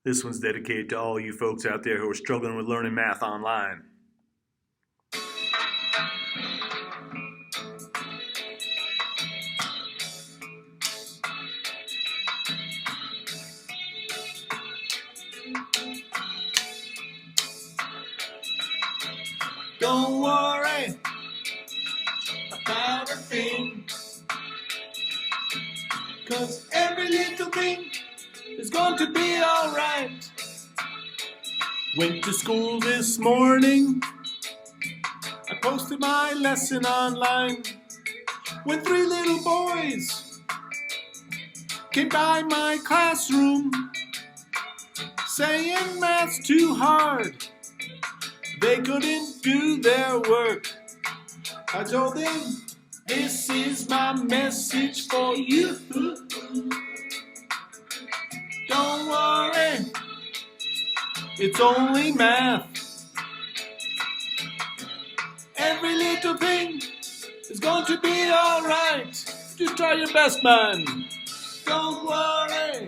This one's dedicated to all you folks out there who are struggling with learning math online. Don't worry about a thing, 'cause every little thing is going to be alright. Went to school this morning, I posted my lesson online, when 3 little boys came by my classroom saying math's too hard, they couldn't do their work. I told them, this is my message for you. Don't worry, it's only math. Every little thing is going to be alright. Just try your best, man. Don't worry,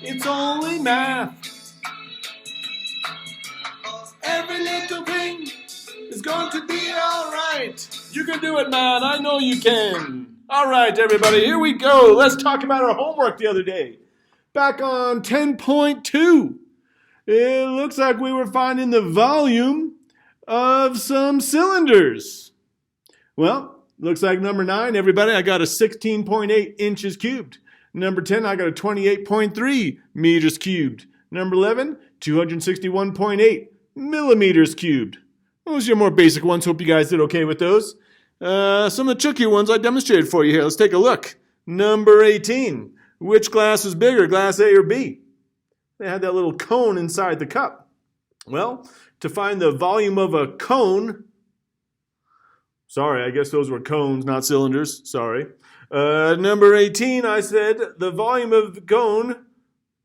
it's only math. Every little thing is going to be alright. You can do it, man. I know you can. Alright, everybody, here we go. Let's talk about our homework the other day. Back on 10.2, it looks like we were finding the volume of some cylinders. Well, looks like number 9, everybody, I got a 16.8 inches cubed. Number 10, I got a 28.3 meters cubed. Number 11, 261.8 millimeters cubed. Those are your more basic ones. Hope you guys did okay with those. Some of the trickier ones I demonstrated for you here. Let's take a look. Number 18. Which glass is bigger, glass A or B? They had that little cone inside the cup. Well, to find the volume of a cone, sorry, I guess those were cones, not cylinders. Sorry. Number 18, I said the volume of the cone,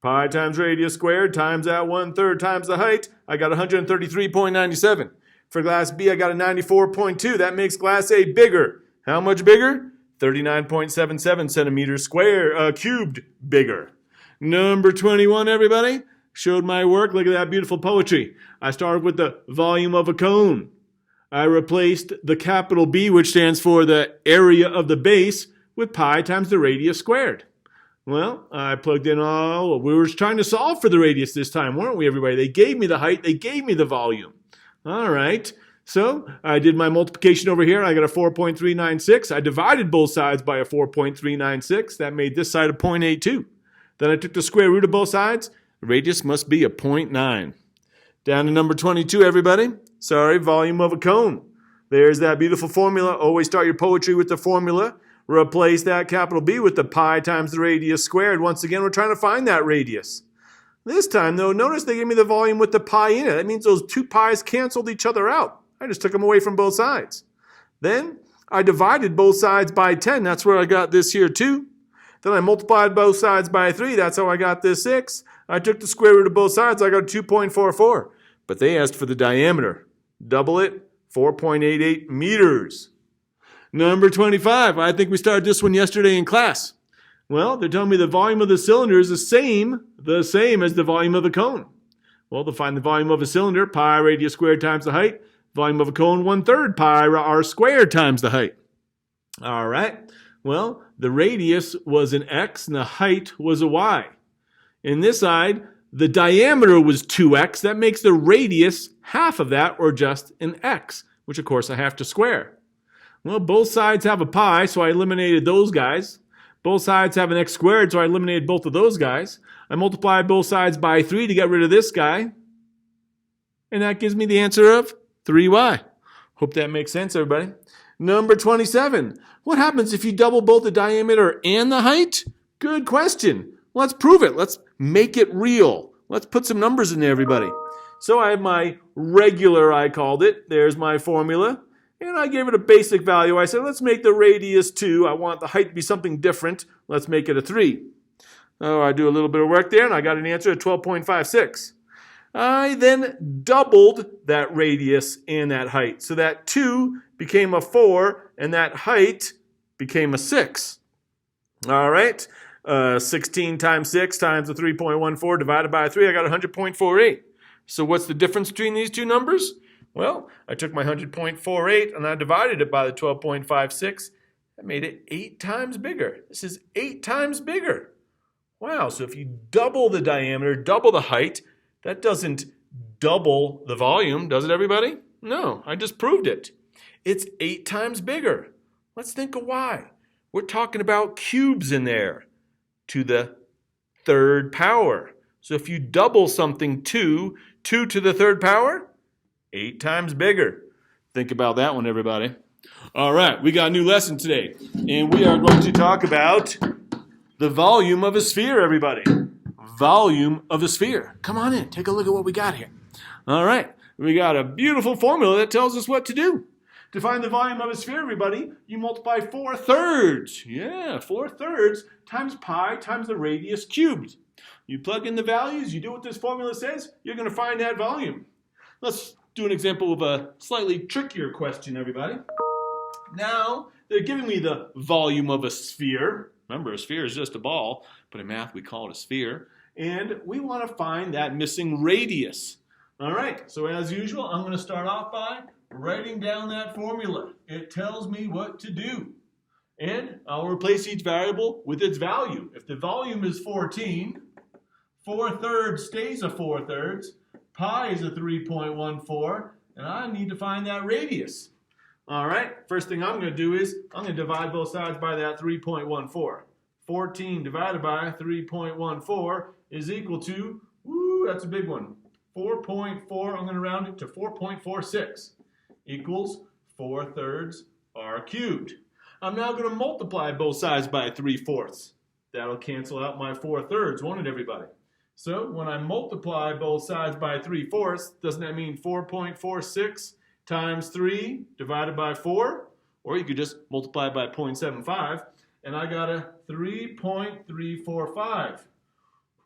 pi times radius squared times that 1/3 times the height, I got 133.97. For glass B, I got a 94.2. That makes glass A bigger. How much bigger? 39.77 centimeters cubed bigger. Number 21, everybody. Showed my work. Look at that beautiful poetry. I started with the volume of a cone. I replaced the capital B, which stands for the area of the base, with pi times the radius squared. Well, I plugged in all. We were trying to solve for the radius this time, weren't we, everybody? They gave me the height. They gave me the volume. All right. So I did my multiplication over here. I got a 4.396. I divided both sides by a 4.396. That made this side a 0.82. Then I took the square root of both sides. The radius must be a 0.9. Down to number 22, everybody. Sorry, volume of a cone. There's that beautiful formula. Always start your poetry with the formula. Replace that capital B with the pi times the radius squared. Once again, we're trying to find that radius. This time, though, notice they gave me the volume with the pi in it. That means those 2 pi's canceled each other out. I just took them away from both sides. Then I divided both sides by 10. That's where I got this here 2. Then I multiplied both sides by 3. That's how I got this 6. I took the square root of both sides. I got 2.44. But they asked for the diameter. Double it, 4.88 meters. Number 25. I think we started this one yesterday in class. Well, they're telling me the volume of the cylinder is the same as the volume of the cone. Well, to find the volume of a cylinder, pi radius squared times the height. Volume of a cone, 1/3 pi r squared times the height. All right. Well, the radius was an x and the height was a y. In this side, the diameter was 2x. That makes the radius half of that, or just an x, which of course I have to square. Well, both sides have a pi, so I eliminated those guys. Both sides have an x squared, so I eliminated both of those guys. I multiplied both sides by 3 to get rid of this guy. And that gives me the answer of 3y. Hope that makes sense, everybody. Number 27. What happens if you double both the diameter and the height? Good question. Let's prove it. Let's make it real. Let's put some numbers in there, everybody. So I have my regular, I called it. There's my formula. And I gave it a basic value. I said, let's make the radius 2. I want the height to be something different. Let's make it a 3. Oh, I do a little bit of work there, and I got an answer of 12.56. I then doubled that radius and that height. So that 2 became a 4, and that height became a 6. All right. 16 times 6 times the 3.14 divided by 3, I got 100.48. So what's the difference between these two numbers? Well, I took my 100.48 and I divided it by the 12.56. That made it 8 times bigger. This is 8 times bigger. Wow, so if you double the diameter, double the height, that doesn't double the volume, does it, everybody? No, I just proved it. It's 8 times bigger. Let's think of why. We're talking about cubes in there to the third power. So if you double something 2 to the third power, 8 times bigger. Think about that one, everybody. All right, we got a new lesson today, and we are going to talk about the volume of a sphere, everybody. Volume of a sphere. Come on in, take a look at what we got here. All right, we got a beautiful formula that tells us what to do. To find the volume of a sphere, everybody, you multiply 4/3. Yeah, 4/3 times pi times the radius cubed. You plug in the values, you do what this formula says, you're going to find that volume. Let's do an example of a slightly trickier question, everybody. Now, they're giving me the volume of a sphere. Remember, a sphere is just a ball, but in math we call it a sphere. And we want to find that missing radius. All right, so as usual, I'm going to start off by writing down that formula. It tells me what to do. And I'll replace each variable with its value. If the volume is 14, 4/3 stays a 4/3, pi is a 3.14, and I need to find that radius. All right, first thing I'm going to do is I'm going to divide both sides by that 3.14. 14 divided by 3.14 is equal to, that's a big one, 4.4, I'm going to round it to 4.46, equals 4/3 r cubed. I'm now going to multiply both sides by 3/4. That'll cancel out my 4/3, won't it, everybody? So when I multiply both sides by 3/4, doesn't that mean 4.46 times 3 divided by 4? Or you could just multiply by 0.75, and I got a 3.345.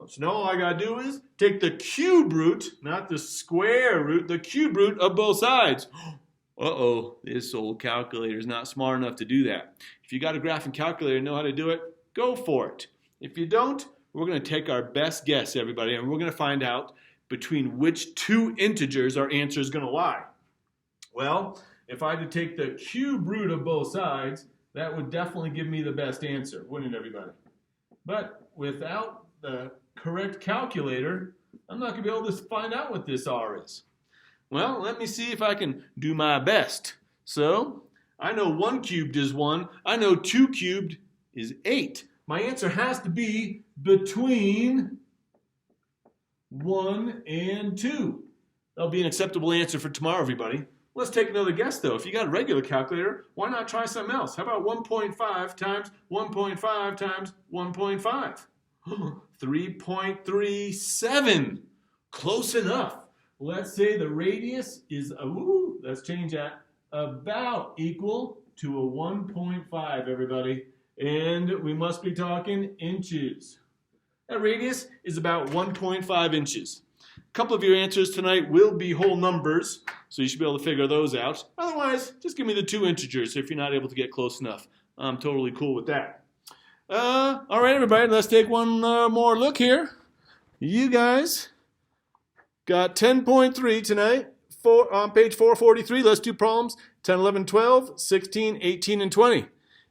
So now all I got to do is take the cube root, not the square root, the cube root of both sides. Uh-oh, this old calculator is not smart enough to do that. If you got a graphing calculator and know how to do it, go for it. If you don't, we're going to take our best guess, everybody, and we're going to find out between which two integers our answer is going to lie. Well, if I had to take the cube root of both sides, that would definitely give me the best answer, wouldn't it, everybody? But without the correct calculator, I'm not going to be able to find out what this r is. Well, let me see if I can do my best. So, I know 1 cubed is 1. I know 2 cubed is 8. My answer has to be between 1 and 2. That'll be an acceptable answer for tomorrow, everybody. Let's take another guess, though. If you got a regular calculator, why not try something else? How about 1.5 times 1.5 times 1.5? 3.37. Close enough. Let's say the radius is, let's change that, about equal to a 1.5, everybody. And we must be talking inches. That radius is about 1.5 inches. A couple of your answers tonight will be whole numbers, so you should be able to figure those out. Otherwise, just give me the 2 integers if you're not able to get close enough. I'm totally cool with that. All right, everybody, let's take one more look here. You guys got 10.3 tonight on page 443. Let's do problems 10, 11, 12, 16, 18, and 20.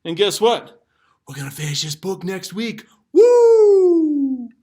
And guess what? We're going to finish this book next week. Woo!